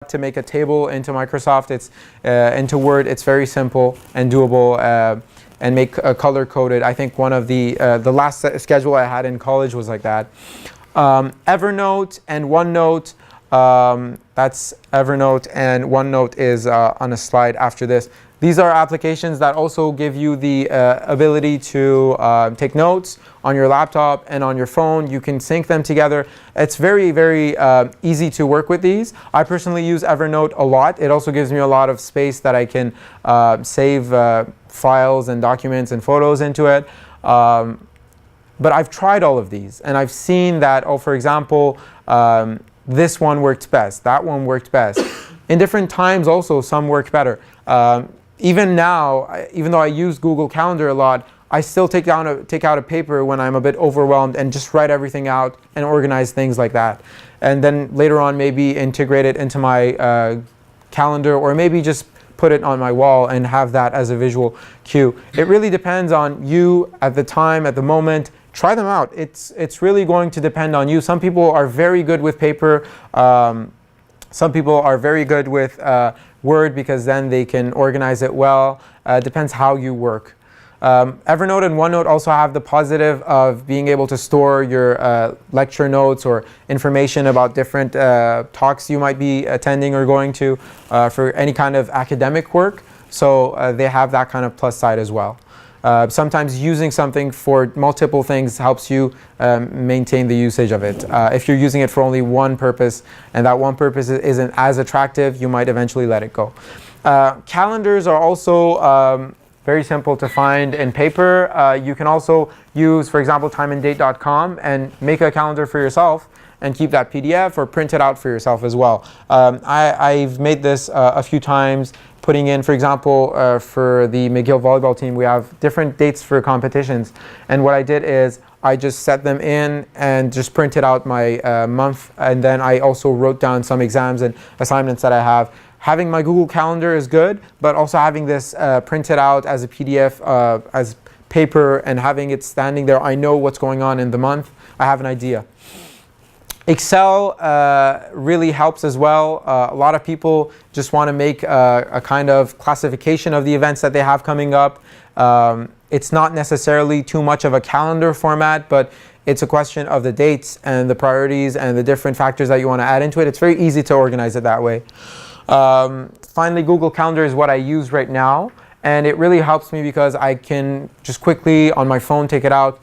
to make a table into Microsoft. It's into Word. It's very simple and doable, and make color coded. I think one of the last schedule I had in college was like that. Evernote and OneNote. That's Evernote, and OneNote is on a slide after this. These are applications that also give you the ability to take notes on your laptop and on your phone. You can sync them together. It's very, very easy to work with these. I personally use Evernote a lot. It also gives me a lot of space that I can save files and documents and photos into it. But I've tried all of these, and I've seen that, for example, this one worked best, that one worked best. In different times also, some work better. Even now, even though I use Google Calendar a lot, I still take out a paper when I'm a bit overwhelmed and just write everything out and organize things like that. And then later on maybe integrate it into my calendar, or maybe just put it on my wall and have that as a visual cue. It really depends on you at the time, at the moment. Try them out. It's really going to depend on you. Some people are very good with paper. Some people are very good with Word, because then they can organize it well. Depends how you work. Evernote and OneNote also have the positive of being able to store your lecture notes or information about different talks you might be attending or going to for any kind of academic work. So they have that kind of plus side as well. Sometimes using something for multiple things helps you maintain the usage of it. If you're using it for only one purpose, and that one purpose isn't as attractive, you might eventually let it go. Calendars are also very simple to find in paper. You can also use, for example, timeanddate.com and make a calendar for yourself and keep that PDF or print it out for yourself as well. I've made this a few times, putting in, for example, for the McGill volleyball team, we have different dates for competitions. And what I did is I just set them in and just printed out my month. And then I also wrote down some exams and assignments that I have. Having my Google Calendar is good, but also having this printed out as a PDF, as paper, and having it standing there, I know what's going on in the month. I have an idea. Excel really helps as well. A lot of people just want to make a kind of classification of the events that they have coming up. It's not necessarily too much of a calendar format, but it's a question of the dates and the priorities and the different factors that you want to add into it. It's very easy to organize it that way. Finally, Google Calendar is what I use right now, and it really helps me because I can just quickly on my phone take it out,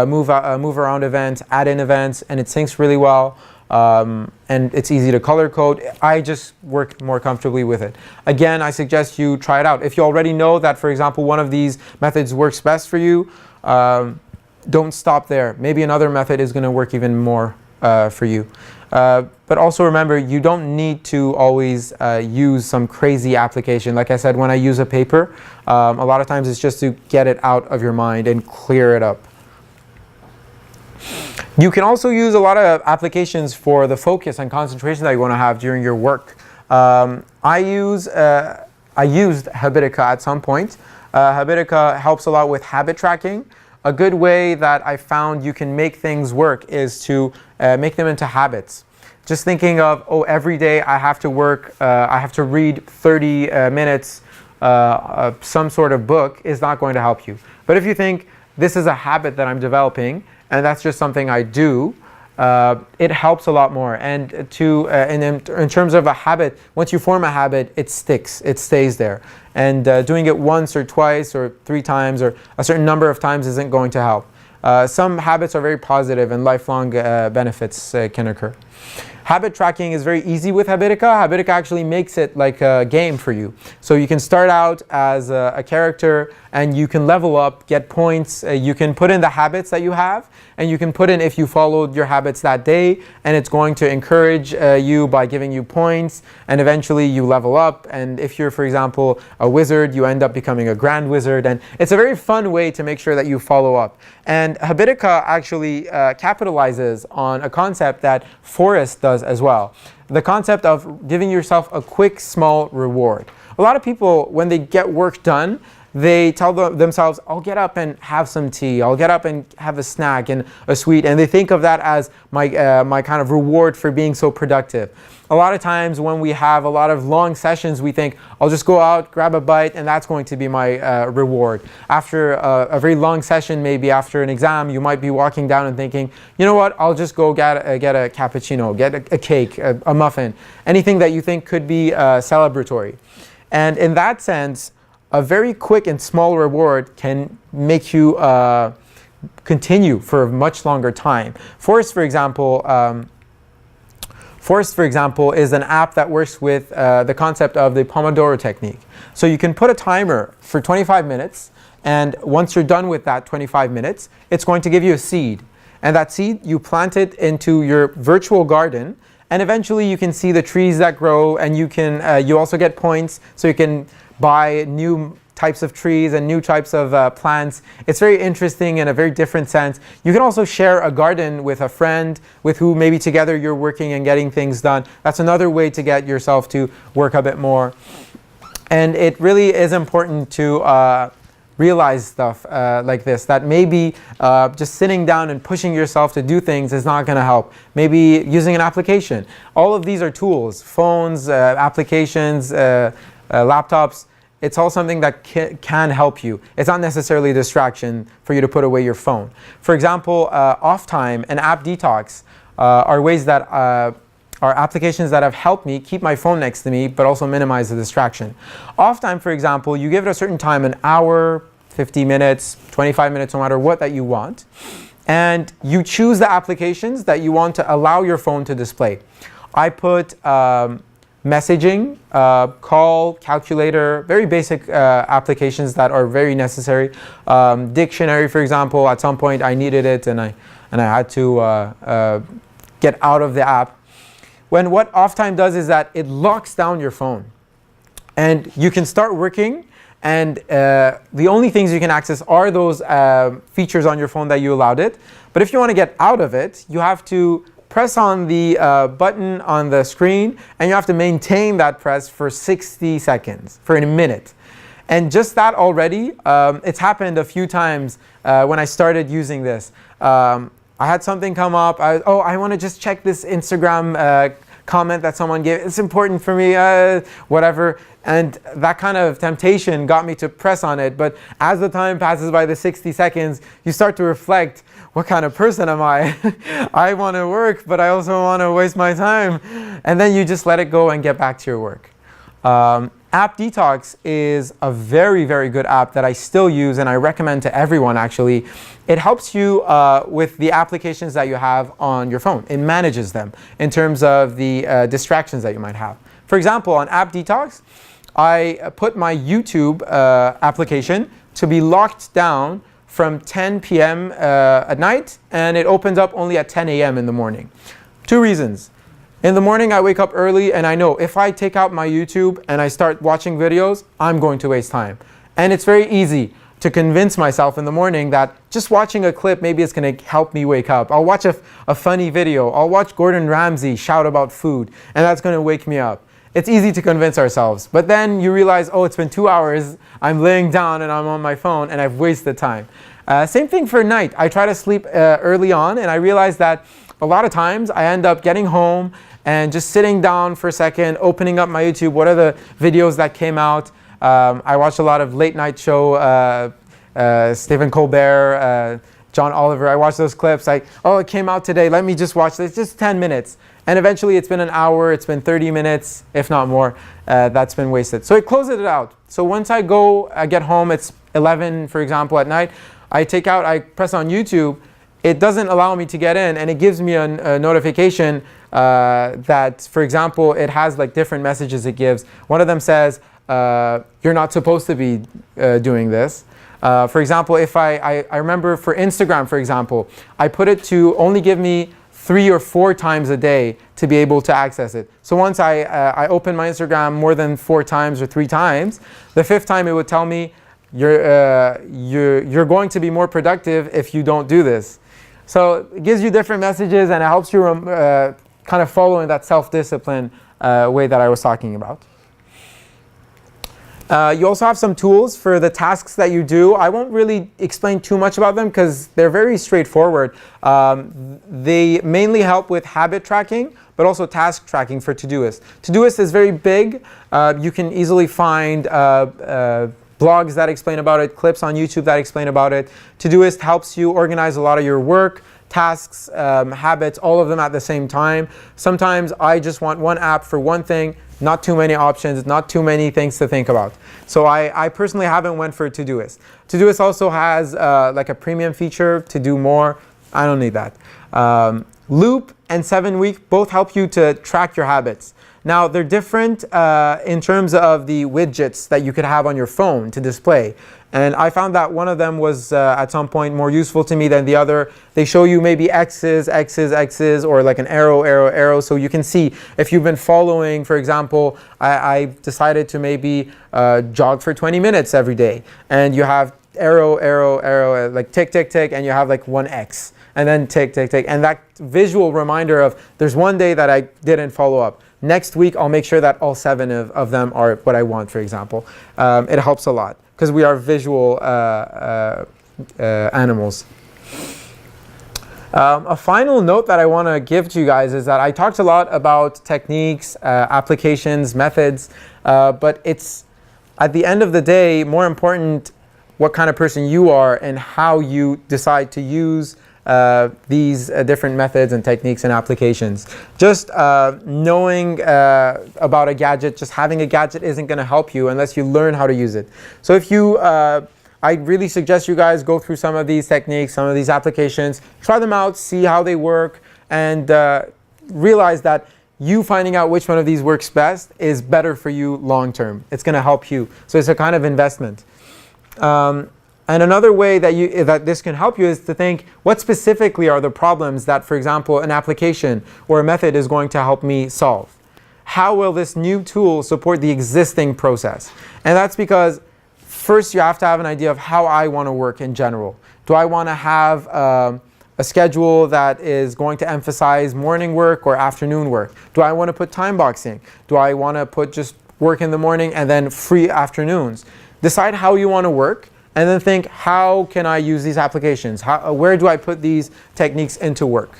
move around events, add in events, and it syncs really well, and it's easy to color code. I just work more comfortably with it. Again, I suggest you try it out. If you already know that, for example, one of these methods works best for you, don't stop there. Maybe another method is going to work even more for you. But also remember, you don't need to always use some crazy application. Like I said, when I use a paper, a lot of times it's just to get it out of your mind and clear it up. You can also use a lot of applications for the focus and concentration that you want to have during your work. I used Habitica at some point. Habitica helps a lot with habit tracking. A good way that I found you can make things work is to make them into habits. Just thinking of, oh, every day I have to work, I have to read 30 minutes some sort of book is not going to help you. But if you think this is a habit that I'm developing, and that's just something I do, it helps a lot more. And in terms of a habit, once you form a habit, it sticks, it stays there. And doing it once or twice or 3 times or a certain number of times isn't going to help. Some habits are very positive and lifelong benefits can occur. Habit tracking is very easy with Habitica. Habitica actually makes it like a game for you. So you can start out as a character and you can level up, get points. You can put in the habits that you have, and you can put in if you followed your habits that day, and it's going to encourage you by giving you points, and eventually you level up. And if you're, for example, a wizard, you end up becoming a grand wizard, and it's a very fun way to make sure that you follow up. And Habitica actually capitalizes on a concept that Forest does as well. The concept of giving yourself a quick, small reward. A lot of people, when they get work done, they tell themselves, I'll get up and have some tea, I'll get up and have a snack and a sweet, and they think of that as my kind of reward for being so productive. A lot of times when we have a lot of long sessions, we think, I'll just go out, grab a bite, and that's going to be my reward. After a very long session, maybe after an exam, you might be walking down and thinking, you know what, I'll just go get a cappuccino, get a cake, a muffin, anything that you think could be celebratory. And in that sense, a very quick and small reward can make you continue for a much longer time. Forest, for example, is an app that works with the concept of the Pomodoro technique. So you can put a timer for 25 minutes, and once you're done with that 25 minutes, it's going to give you a seed. And that seed, you plant it into your virtual garden, and eventually you can see the trees that grow, and you also get points, so you can buy new types of trees and new types of plants. It's very interesting in a very different sense. You can also share a garden with a friend with who maybe together you're working and getting things done. That's another way to get yourself to work a bit more. And it really is important to realize stuff like this, that maybe just sitting down and pushing yourself to do things is not going to help. Maybe using an application. All of these are tools, phones, applications, laptops. It's all something that can help you. It's not necessarily a distraction for you to put away your phone. For example, off time and app detox are ways that are applications that have helped me keep my phone next to me, but also minimize the distraction. Off time, for example, you give it a certain time, an hour, 50 minutes, 25 minutes, no matter what that you want. And you choose the applications that you want to allow your phone to display. I put messaging, call, calculator, very basic applications that are very necessary. Dictionary, for example, at some point I needed it and I had to get out of the app. When what off time does is that it locks down your phone. And you can start working, and the only things you can access are those features on your phone that you allowed it. But if you want to get out of it, you have to press on the button on the screen, and you have to maintain that press for 60 seconds, for a minute. And just that already, it's happened a few times when I started using this. I had something come up, I want to just check this Instagram comment that someone gave, it's important for me, whatever. And that kind of temptation got me to press on it. But as the time passes by, the 60 seconds, you start to reflect, what kind of person am I? I want to work, but I also want to waste my time. And then you just let it go and get back to your work. App Detox is a very, very good app that I still use, and I recommend to everyone actually. It helps you with the applications that you have on your phone. It manages them in terms of the distractions that you might have. For example, on App Detox, I put my YouTube application to be locked down from 10 p.m. At night, and it opens up only at 10 a.m. in the morning. Two reasons. In the morning, I wake up early, and I know if I take out my YouTube and I start watching videos, I'm going to waste time. And it's very easy to convince myself in the morning that just watching a clip, maybe it's going to help me wake up. I'll watch a funny video. I'll watch Gordon Ramsay shout about food, and that's going to wake me up. It's easy to convince ourselves. But then you realize, oh, it's been 2 hours, I'm laying down and I'm on my phone, and I've wasted time. Same thing for night. I try to sleep early on, and I realize that a lot of times I end up getting home and just sitting down for a second, opening up my YouTube. What are the videos that came out? I watch a lot of late night show, Stephen Colbert, John Oliver. I watch those clips like, oh, it came out today. Let me just watch this, just 10 minutes. And eventually it's been an hour, it's been 30 minutes, if not more, that's been wasted. So it closes it out. So once I get home, it's 11, for example, at night. I press on YouTube. It doesn't allow me to get in, and it gives me a notification that, for example, it has like different messages it gives. One of them says, you're not supposed to be doing this. For example, if I remember for Instagram, for example, I put it to only give me 3 or 4 times a day to be able to access it. So once I open my Instagram more than 4 times or 3 times, the 5th time it would tell me, you're going to be more productive if you don't do this. So it gives you different messages, and it helps you kind of follow in that self-discipline way that I was talking about. You also have some tools for the tasks that you do. I won't really explain too much about them because they're very straightforward. They mainly help with habit tracking, but also task tracking for Todoist. Todoist is very big. You can easily find blogs that explain about it, clips on YouTube that explain about it. Todoist helps you organize a lot of your work, tasks, habits, all of them at the same time. Sometimes I just want one app for one thing, not too many options, not too many things to think about. So I personally haven't went for Todoist. Todoist also has like a premium feature to do more. I don't need that. Loop and 7 Week both help you to track your habits. Now they're different in terms of the widgets that you could have on your phone to display. And I found that one of them was at some point more useful to me than the other. They show you maybe X's, X's, X's, or like an arrow, arrow, arrow. So you can see if you've been following, for example, I decided to maybe jog for 20 minutes every day. And you have arrow, arrow, arrow, like tick, tick, tick, and you have like one X. And then tick, tick, tick. And that visual reminder of there's one day that I didn't follow up. Next week, I'll make sure that all 7 of them are what I want, for example. It helps a lot because we are visual animals. A final note that I want to give to you guys is that I talked a lot about techniques, applications, methods, but it's at the end of the day more important what kind of person you are and how you decide to use these different methods and techniques and applications. Just knowing about a gadget, just having a gadget isn't going to help you unless you learn how to use it. So if you, I really suggest you guys go through some of these techniques, some of these applications, try them out, see how they work, and realize that you finding out which one of these works best is better for you long term. It's going to help you. So it's a kind of investment. And another way that this can help you is to think, what specifically are the problems that, for example, an application or a method is going to help me solve? How will this new tool support the existing process? And that's because first you have to have an idea of how I want to work in general. Do I want to have a schedule that is going to emphasize morning work or afternoon work? Do I want to put time boxing? Do I want to put just work in the morning and then free afternoons? Decide how you want to work. And then think, how can I use these applications? Where do I put these techniques into work?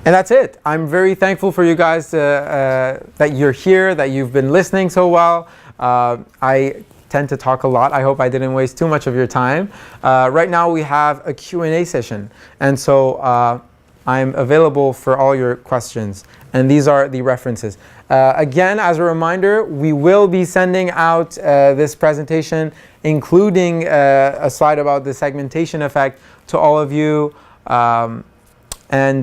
And that's it. I'm very thankful for you guys that you're here, that you've been listening so well. I tend to talk a lot. I hope I didn't waste too much of your time. Right now we have a Q&A session. And so I'm available for all your questions. And these are the references. Again, as a reminder, we will be sending out this presentation, including a slide about the segmentation effect, to all of you. And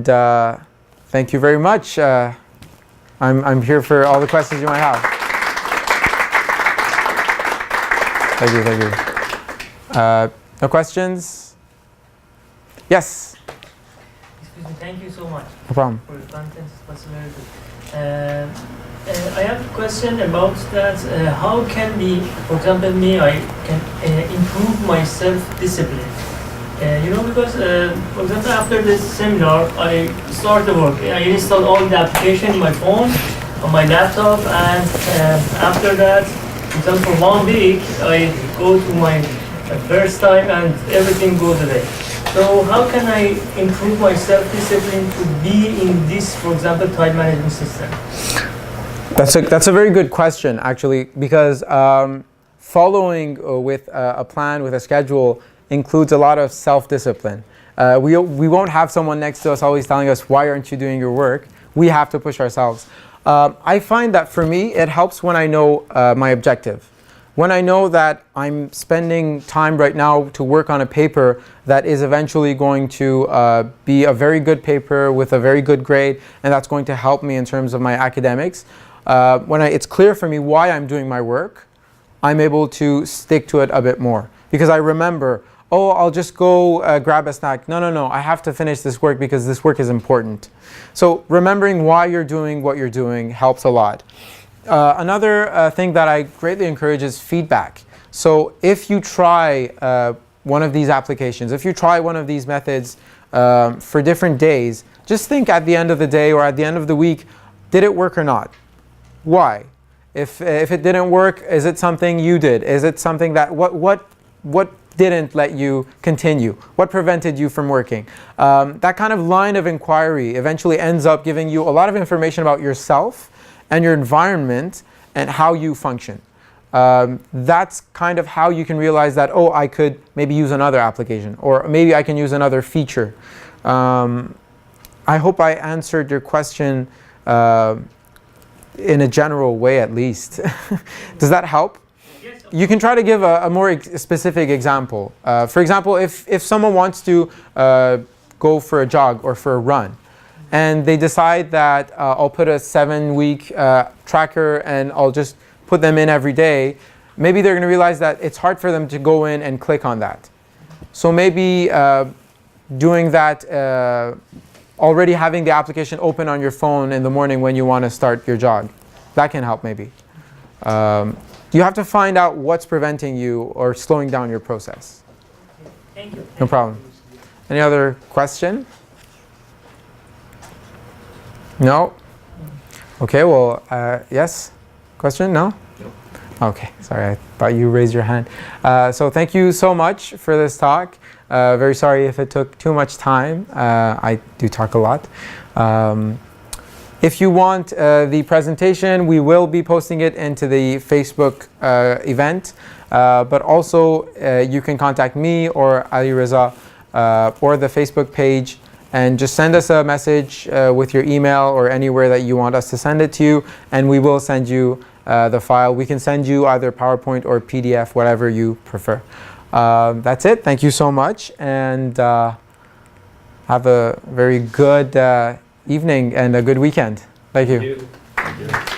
thank you very much. I'm here for all the questions you might have. Thank you, thank you. No questions? Yes? Excuse me, thank you so much. No problem. For the content, it was very good. I have a question about that. How can be, for example, me, I can improve my self-discipline? Because, for example, after this seminar, I started work. I installed all the application in my phone, on my laptop, and after that, for example, for 1 week, I go to my first time and everything goes away. So how can I improve my self-discipline to be in this, for example, time management system? That's a very good question, actually, because following with a plan, with a schedule, includes a lot of self-discipline. We won't have someone next to us always telling us, why aren't you doing your work? We have to push ourselves. I find that for me, it helps when I know my objective. When I know that I'm spending time right now to work on a paper that is eventually going to be a very good paper with a very good grade, and that's going to help me in terms of my academics, when it's clear for me why I'm doing my work, I'm able to stick to it a bit more. Because I remember, oh, I'll just go grab a snack. No, I have to finish this work because this work is important. So remembering why you're doing what you're doing helps a lot. Another thing that I greatly encourage is feedback. So if you try one of these applications, if you try one of these methods for different days, just think at the end of the day or at the end of the week, did it work or not? Why? If it didn't work, is it something you did? Is it something that, what didn't let you continue? What prevented you from working? That kind of line of inquiry eventually ends up giving you a lot of information about yourself and your environment and how you function. That's kind of how you can realize that, oh, I could maybe use another application, or maybe I can use another feature. I hope I answered your question in a general way at least. Does that help? You can try to give a more specific example. For example, if someone wants to go for a jog or for a run, and they decide that I'll put a 7-week tracker and I'll just put them in every day, maybe they're going to realize that it's hard for them to go in and click on that. So maybe doing that, already having the application open on your phone in the morning when you want to start your jog, that can help maybe. You have to find out what's preventing you or slowing down your process. Thank you. No problem. Any other question? No? Okay, well, yes? Question? No? Okay, sorry, I thought you raised your hand. So thank you so much for this talk. Very sorry if it took too much time. I do talk a lot. If you want the presentation, we will be posting it into the Facebook event. But also, you can contact me or Ali Reza or the Facebook page, and just send us a message with your email or anywhere that you want us to send it to you, and we will send you the file. We can send you either PowerPoint or PDF, whatever you prefer. That's it. Thank you so much, and have a very good evening and a good weekend. Thank you. Thank you.